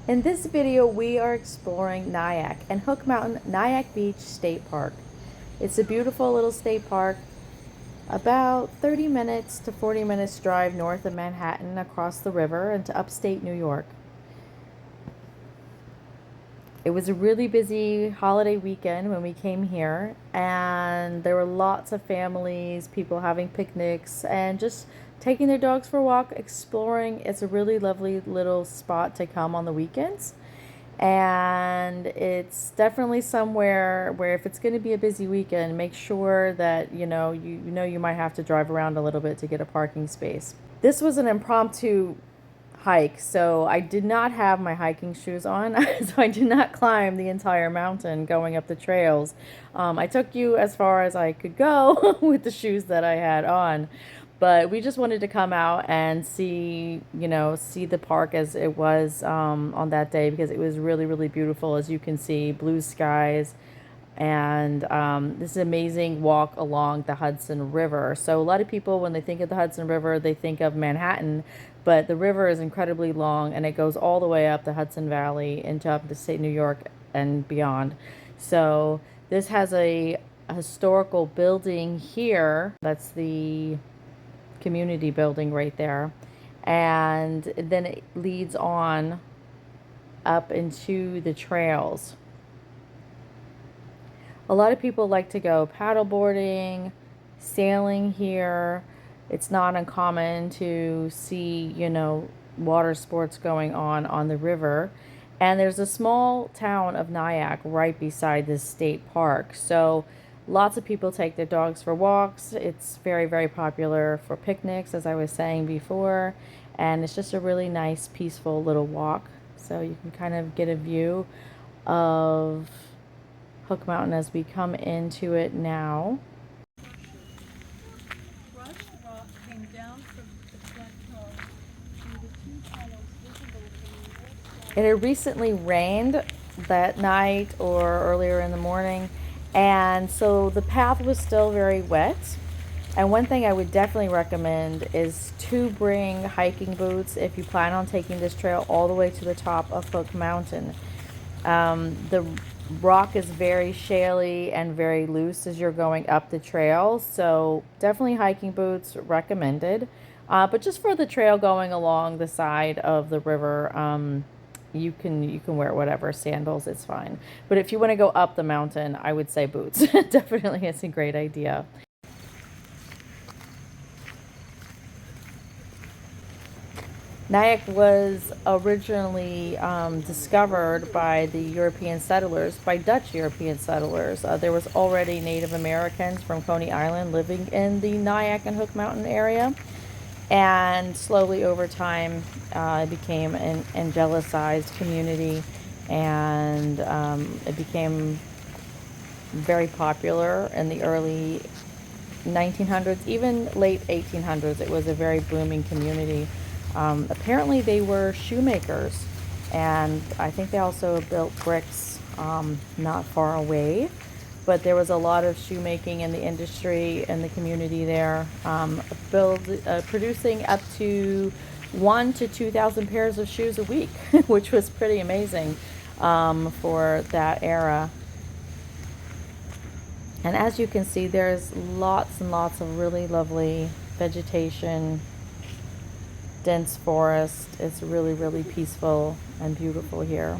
In this video, we are exploring Nyack and Hook Mountain Nyack Beach State Park. It's a beautiful little state park, about 30 minutes to 40 minutes drive north of Manhattan across the river into upstate New York. It was a really busy holiday weekend when we came here, and there were lots of families, people having picnics, and just taking their dogs for a walk, exploring. It's a really lovely little spot to come on the weekends. And it's definitely somewhere where if it's going to be a busy weekend, make sure that you might have to drive around a little bit to get a parking space. This was an impromptu hike, so I did not have my hiking shoes on, so I did not climb the entire mountain going up the trails. I took you as far as I could go with the shoes that I had on, but we just wanted to come out and see the park as it was on that day, because it was really, really beautiful. As you can see, blue skies, and this amazing walk along the Hudson River. So a lot of people, when they think of the Hudson River, they think of Manhattan, but the river is incredibly long, and it goes all the way up the Hudson Valley into upstate New York and beyond. So this has a historical building here. That's the community building right there. And then it leads on up into the trails. A lot of people like to go paddleboarding, sailing here. It's not uncommon to see, water sports going on the river. And there's a small town of Nyack right beside this state park. So lots of people take their dogs for walks. It's very, very popular for picnics, as I was saying before. And it's just a really nice, peaceful little walk. So you can kind of get a view of Hook Mountain as we come into it now. It had recently rained that night or earlier in the morning, and so the path was still very wet. And one thing I would definitely recommend is to bring hiking boots if you plan on taking this trail all the way to the top of Hook Mountain. The rock is very shaly and very loose as you're going up the trail, so definitely hiking boots recommended. But just for the trail going along the side of the river, you can wear whatever, sandals, it's fine. But if you want to go up the mountain, I would say boots. Definitely, it's a great idea. Nyack was originally discovered by the European settlers, by Dutch European settlers. There was already Native Americans from Coney Island living in the Nyack and Hook Mountain area. And slowly over time, it became an angelicized community, and it became very popular in the early 1900s, even late 1800s. It was a very booming community. Apparently they were shoemakers, and I think they also built bricks not far away. But there was a lot of shoemaking in the industry in the community there, producing up to 1,000 to 2,000 pairs of shoes a week, which was pretty amazing for that era. And as you can see, there's lots and lots of really lovely vegetation, dense forest. It's really, really peaceful and beautiful here.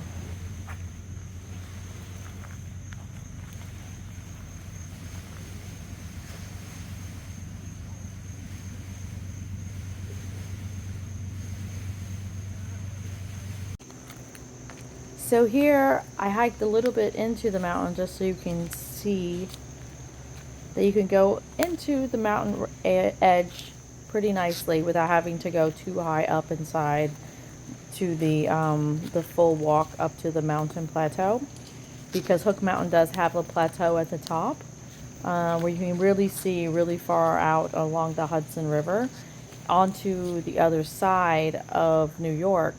So here I hiked a little bit into the mountain just so you can see that you can go into the mountain edge pretty nicely without having to go too high up inside to the full walk up to the mountain plateau, because Hook Mountain does have a plateau at the top where you can really see really far out along the Hudson River onto the other side of New York,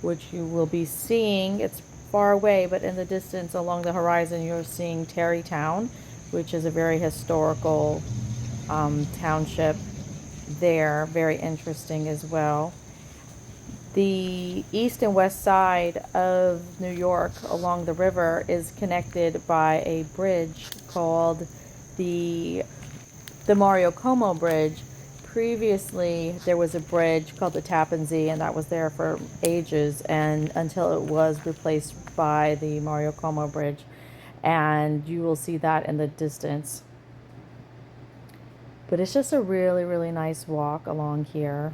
which you will be seeing. It's far away, but in the distance along the horizon, you're seeing Tarrytown, which is a very historical township there, very interesting as well. The east and west side of New York along the river is connected by a bridge called the Mario Como Bridge. Previously, there was a bridge called the Tappan Zee, and that was there for ages, and until it was replaced by the Mario Como Bridge, and you will see that in the distance. But it's just a really, really nice walk along here.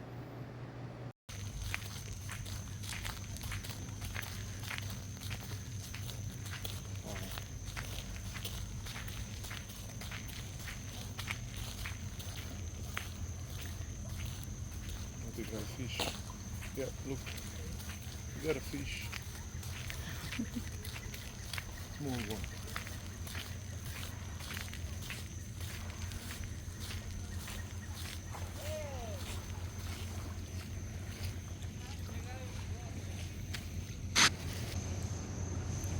You got a fish. Yeah, look. You got a fish. Small one.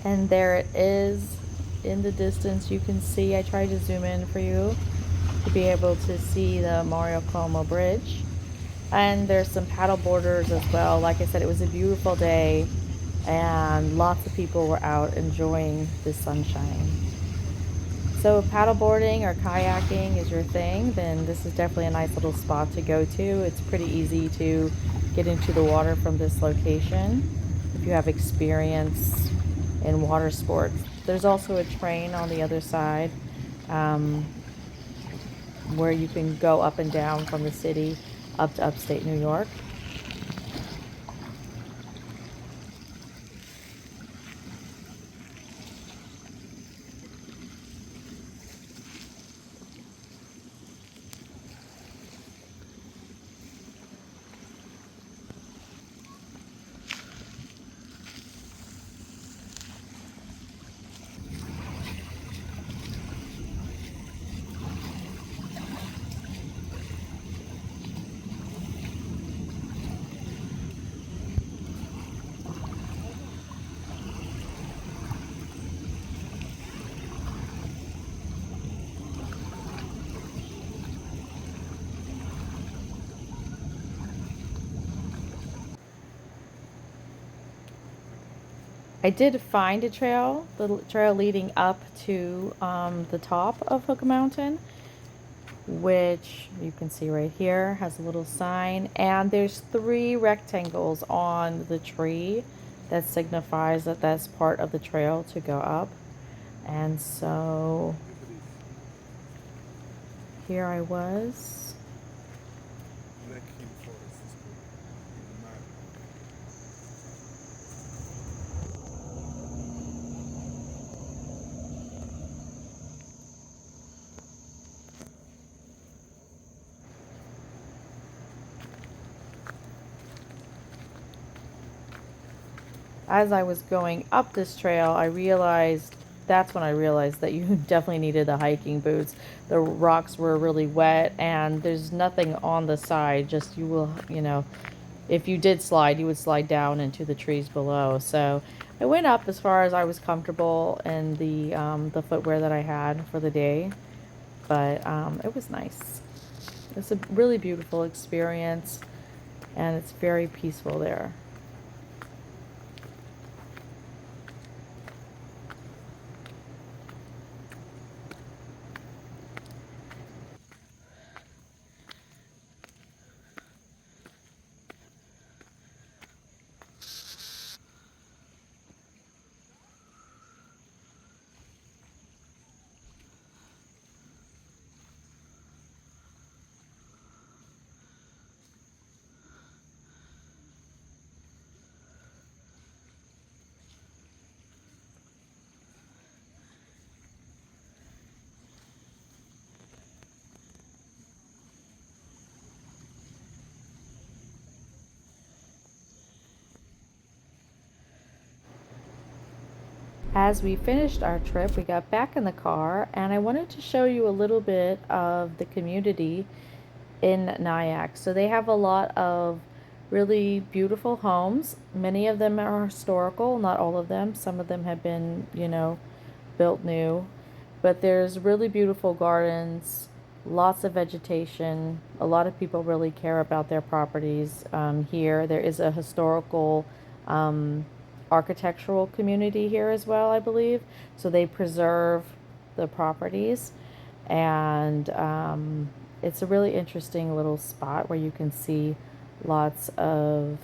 And there it is in the distance. You can see, I tried to zoom in for you to be able to see the Mario Como Bridge. And there's some paddle boarders as well. Like I said, it was a beautiful day and lots of people were out enjoying the sunshine. So if paddleboarding or kayaking is your thing, then this is definitely a nice little spot to go to. It's pretty easy to get into the water from this location if you have experience in water sports. There's also a train on the other side um, where you can go up and down from the city up to upstate New York. I did find a trail, the trail leading up to the top of Hook Mountain, which you can see right here has a little sign, and there's 3 rectangles on the tree that signifies that that's part of the trail to go up. And so here I was. Black Hill Forest is called. In the map. As I was going up this trail, that's when I realized that you definitely needed the hiking boots. The rocks were really wet and there's nothing on the side, just if you did slide, you would slide down into the trees below. So I went up as far as I was comfortable in the footwear that I had for the day, but it was nice. It's a really beautiful experience and it's very peaceful there. As we finished our trip, we got back in the car, and I wanted to show you a little bit of the community in Nyack. So they have a lot of really beautiful homes. Many of them are historical, not all of them. Some of them have been, built new. But there's really beautiful gardens lots of vegetation. A lot of people really care about their properties here. There is a historical architectural community here as well, I believe. So they preserve the properties, and it's a really interesting little spot where you can see lots of,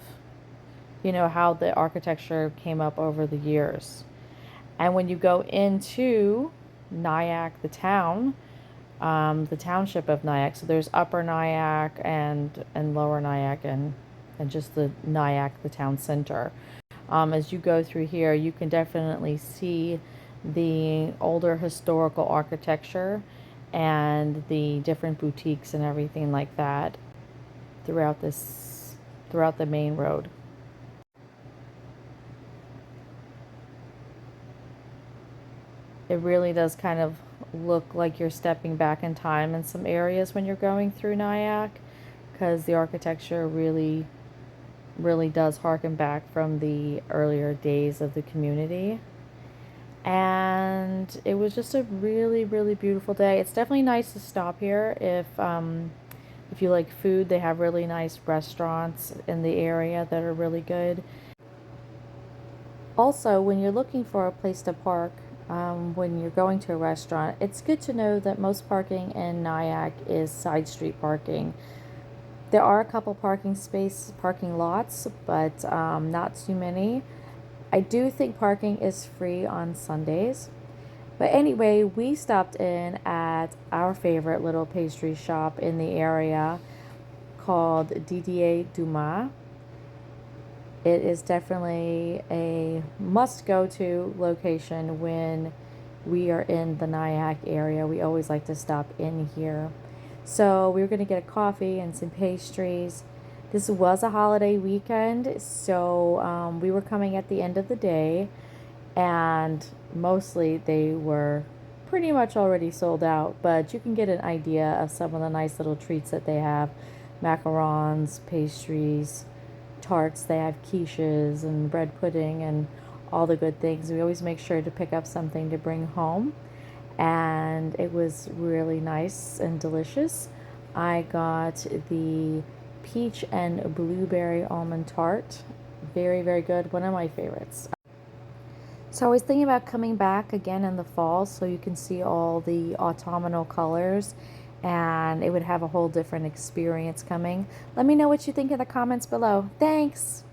you know, how the architecture came up over the years. And when you go into Nyack, the township of Nyack, so there's Upper Nyack and Lower Nyack and just the Nyack, the town center. As you go through here, you can definitely see the older historical architecture and the different boutiques and everything like that throughout the main road. It really does kind of look like you're stepping back in time in some areas when you're going through Nyack, because the architecture really does harken back from the earlier days of the community. And it was just a really beautiful day. It's definitely nice to stop here if you like food. They have really nice restaurants in the area that are really good. Also, when you're looking for a place to park, when you're going to a restaurant, it's good to know that most parking in Nyack is side street parking. There are a couple parking lots, but not too many. I do think parking is free on Sundays. But anyway, we stopped in at our favorite little pastry shop in the area called Didier Dumas. It is definitely a must-go-to location when we are in the Nyack area. We always like to stop in here. So we were going to get a coffee and some pastries. This was a holiday weekend, so we were coming at the end of the day, and mostly they were pretty much already sold out, but you can get an idea of some of the nice little treats that they have. Macarons, pastries, tarts. They have quiches and bread pudding and all the good things. We always make sure to pick up something to bring home, and it was really nice and delicious. I got the peach and blueberry almond tart. Very good. One of my favorites. So I was thinking about coming back again in the fall so you can see all the autumnal colors, and it would have a whole different experience coming. Let me know what you think in the comments below. Thanks!